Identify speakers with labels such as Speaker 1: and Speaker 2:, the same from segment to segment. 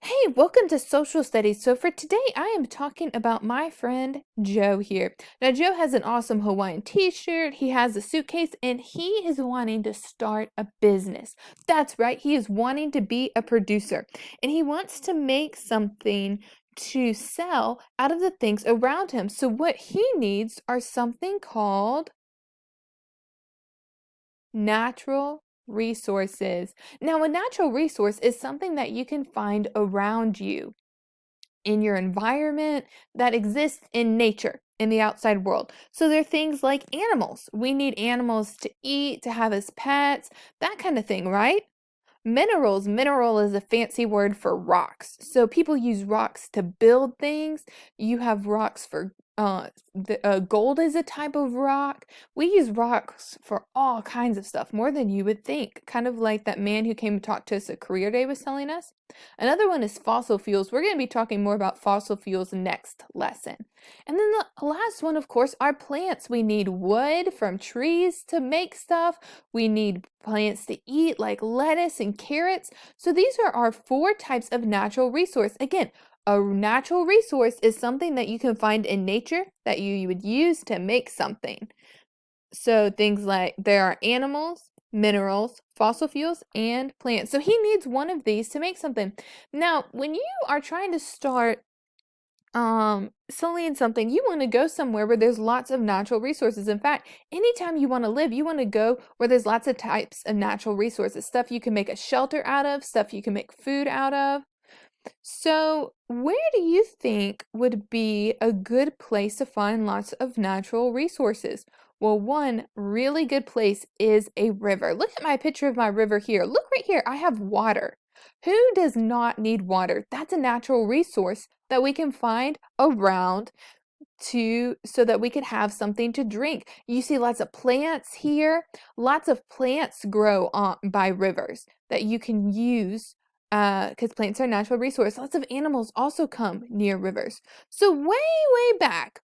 Speaker 1: Hey, welcome to Social Studies. So for today, I am talking about my friend Joe here. Now, Joe has an awesome Hawaiian t-shirt, he has a suitcase, and he is wanting to start a business. That's right, he is wanting to be a producer, and he wants to make something to sell out of the things around him. So what he needs are something called natural resources. Now, a natural resource is something that you can find around you in your environment that exists in nature, in the outside world. So there are things like animals. We need animals to eat, to have as pets, that kind of thing, right? Minerals. Mineral is a fancy word for rocks. So people use rocks to build things. You have rocks for gold is a type of rock. We use rocks for all kinds of stuff, more than you would think. Kind of like that man who came to talk to us at Career Day was telling us. Another one is fossil fuels. We're going to be talking more about fossil fuels next lesson. And then the last one, of course, are plants. We need wood from trees to make stuff. We need plants to eat like lettuce and carrots. So these are our four types of natural resource. Again, a natural resource is something that you can find in nature that you would use to make something. So things like there are animals, minerals, fossil fuels, and plants. So he needs one of these to make something. Now, when you are trying to start selling something, you want to go somewhere where there's lots of natural resources. In fact, anytime you want to live, you want to go where there's lots of types of natural resources, stuff you can make a shelter out of, stuff you can make food out of. So, where do you think would be a good place to find lots of natural resources? Well, one really good place is a river. Look at my picture of my river here. Look right here. I have water. Who does not need water? That's a natural resource that we can find around so that we could have something to drink. You see lots of plants here. Lots of plants grow on by rivers that you can use because plants are a natural resource. Lots of animals also come near rivers. So way back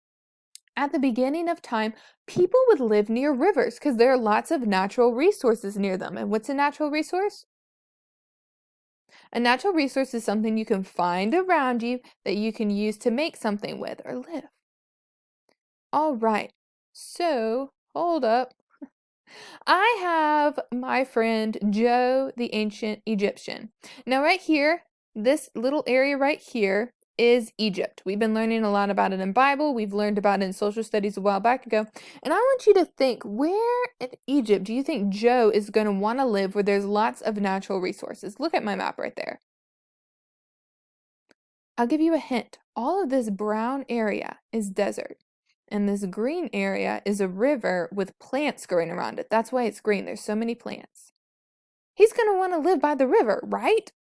Speaker 1: at the beginning of time, people would live near rivers because there are lots of natural resources near them. And what's a natural resource? A natural resource is something you can find around you that you can use to make something with or live. All right, so hold up. I have my friend Joe, the ancient Egyptian. Now, right here, this little area right here is Egypt. We've been learning a lot about it in Bible. We've learned about it in social studies a while back ago. And I want you to think, where in Egypt do you think Joe is going to want to live where there's lots of natural resources? Look at my map right there. I'll give you a hint. All of this brown area is desert. And this green area is a river with plants growing around it. That's why it's green. There's so many plants. He's going to want to live by the river, right?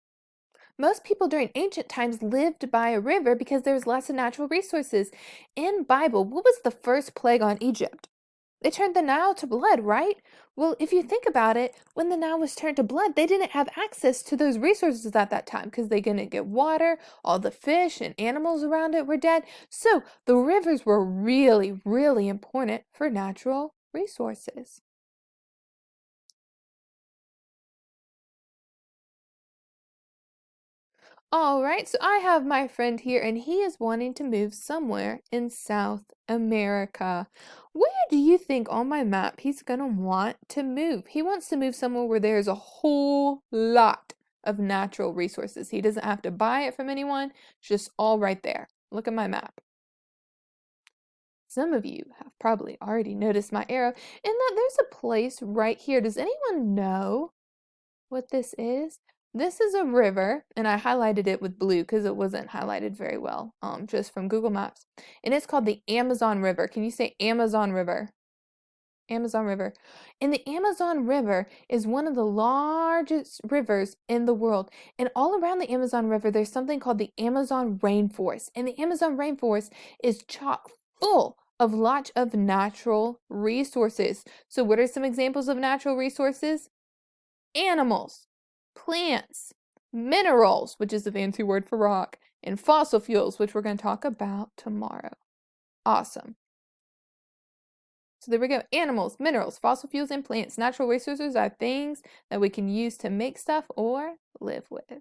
Speaker 1: Most people during ancient times lived by a river because there was lots of natural resources. In Bible, what was the first plague on Egypt? They turned the Nile to blood, right? Well, if you think about it, when the Nile was turned to blood, they didn't have access to those resources at that time because they couldn't get water, all the fish and animals around it were dead. So the rivers were really important for natural resources. All right, so I have my friend here, and he is wanting to move somewhere in South America. Where do you think on my map he's gonna want to move? He wants to move somewhere where there's a whole lot of natural resources. He doesn't have to buy it from anyone, it's just all right there. Look at my map. Some of you have probably already noticed my arrow, and that there's a place right here. Does anyone know what this is? This is a river, and I highlighted it with blue because it wasn't highlighted very well, just from Google Maps. And it's called the Amazon River. Can you say Amazon River? Amazon River. And the Amazon River is one of the largest rivers in the world. And all around the Amazon River, there's something called the Amazon rainforest. And the Amazon rainforest is chock full of lots of natural resources. So, what are some examples of natural resources? Animals, plants, minerals, which is a fancy word for rock, and fossil fuels, which we're going to talk about tomorrow. Awesome. So there we go. Animals, minerals, fossil fuels, and plants. Natural resources are things that we can use to make stuff or live with.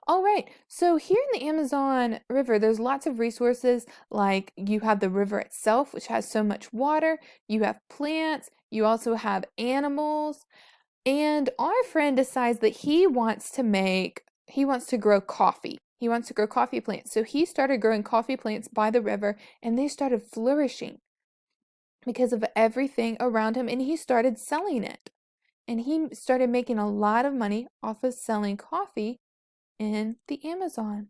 Speaker 1: All right, so here in the Amazon River, there's lots of resources, like you have the river itself, which has so much water, you have plants, you also have animals, and our friend decides that he wants to grow coffee. He wants to grow coffee plants. So he started growing coffee plants by the river, and they started flourishing because of everything around him, and he started selling it. And he started making a lot of money off of selling coffee in the Amazon.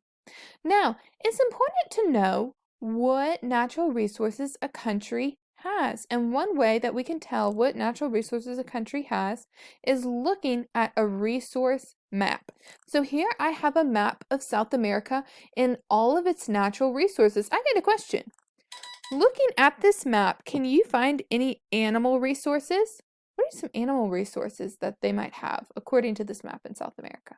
Speaker 1: Now, it's important to know what natural resources a country has. And one way that we can tell what natural resources a country has is looking at a resource map. So here I have a map of South America and all of its natural resources. I get a question. Looking at this map, can you find any animal resources? What are some animal resources that they might have according to this map in South America?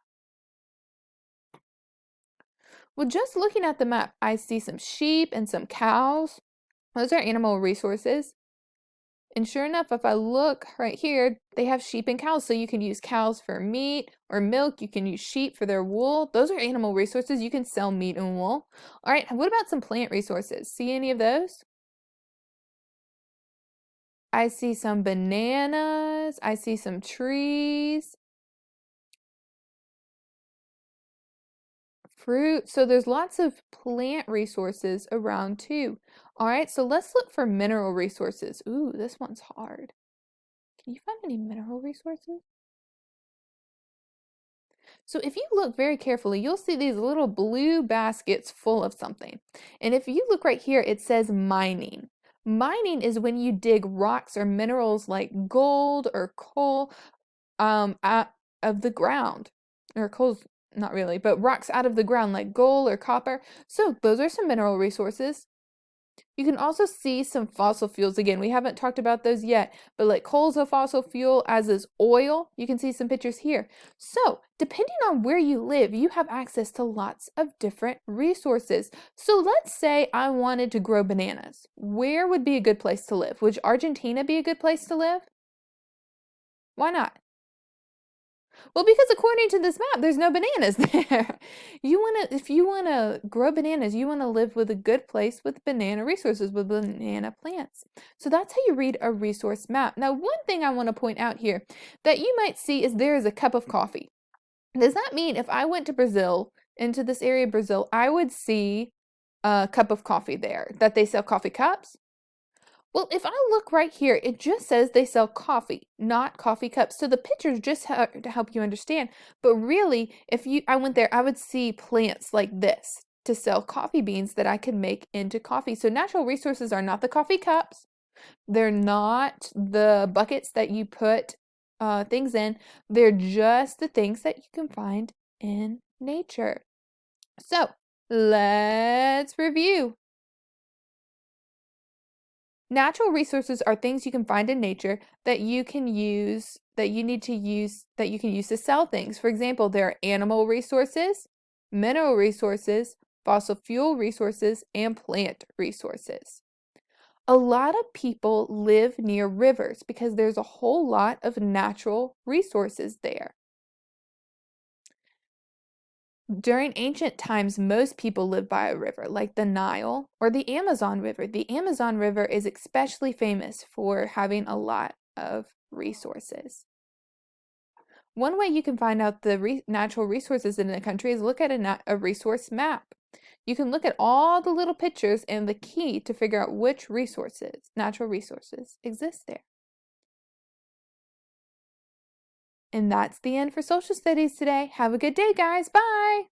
Speaker 1: Well, just looking at the map, I see some sheep and some cows. Those are animal resources. And sure enough, if I look right here, they have sheep and cows. So you can use cows for meat or milk. You can use sheep for their wool. Those are animal resources. You can sell meat and wool. All right, what about some plant resources? See any of those? I see some bananas. I see some trees. Fruit. So there's lots of plant resources around too. All right, so let's look for mineral resources. Ooh, this one's hard. Can you find any mineral resources? So if you look very carefully, you'll see these little blue baskets full of something. And if you look right here, it says mining. Mining is when you dig rocks or minerals like gold or coal out of the ground. Or coal's not really, but rocks out of the ground like gold or copper. So those are some mineral resources. You can also see some fossil fuels. Again, we haven't talked about those yet, but like coal's a fossil fuel, as is oil. You can see some pictures here. So depending on where you live, you have access to lots of different resources. So let's say I wanted to grow bananas. Where would be a good place to live? Would Argentina be a good place to live? Why not? Well, because according to this map, there's no bananas there. If you wanna grow bananas, you wanna live with a good place with banana resources, with banana plants. So that's how you read a resource map. Now, one thing I want to point out here that you might see is there is a cup of coffee. Does that mean if I went to Brazil, into this area of Brazil, I would see a cup of coffee there, that they sell coffee cups? Well, if I look right here, it just says they sell coffee, not coffee cups. So the pictures just to help you understand. But really, I went there, I would see plants like this to sell coffee beans that I could make into coffee. So natural resources are not the coffee cups. They're not the buckets that you put things in. They're just the things that you can find in nature. So let's review. Natural resources are things you can find in nature that you can use, that you need to use, that you can use to sell things. For example, there are animal resources, mineral resources, fossil fuel resources, and plant resources. A lot of people live near rivers because there's a whole lot of natural resources there. During ancient times, most people lived by a river, like the Nile or the Amazon River. The Amazon River is especially famous for having a lot of resources. One way you can find out the natural resources in a country is look at a resource map. You can look at all the little pictures and the key to figure out which natural resources, exist there. And that's the end for social studies today. Have a good day, guys. Bye.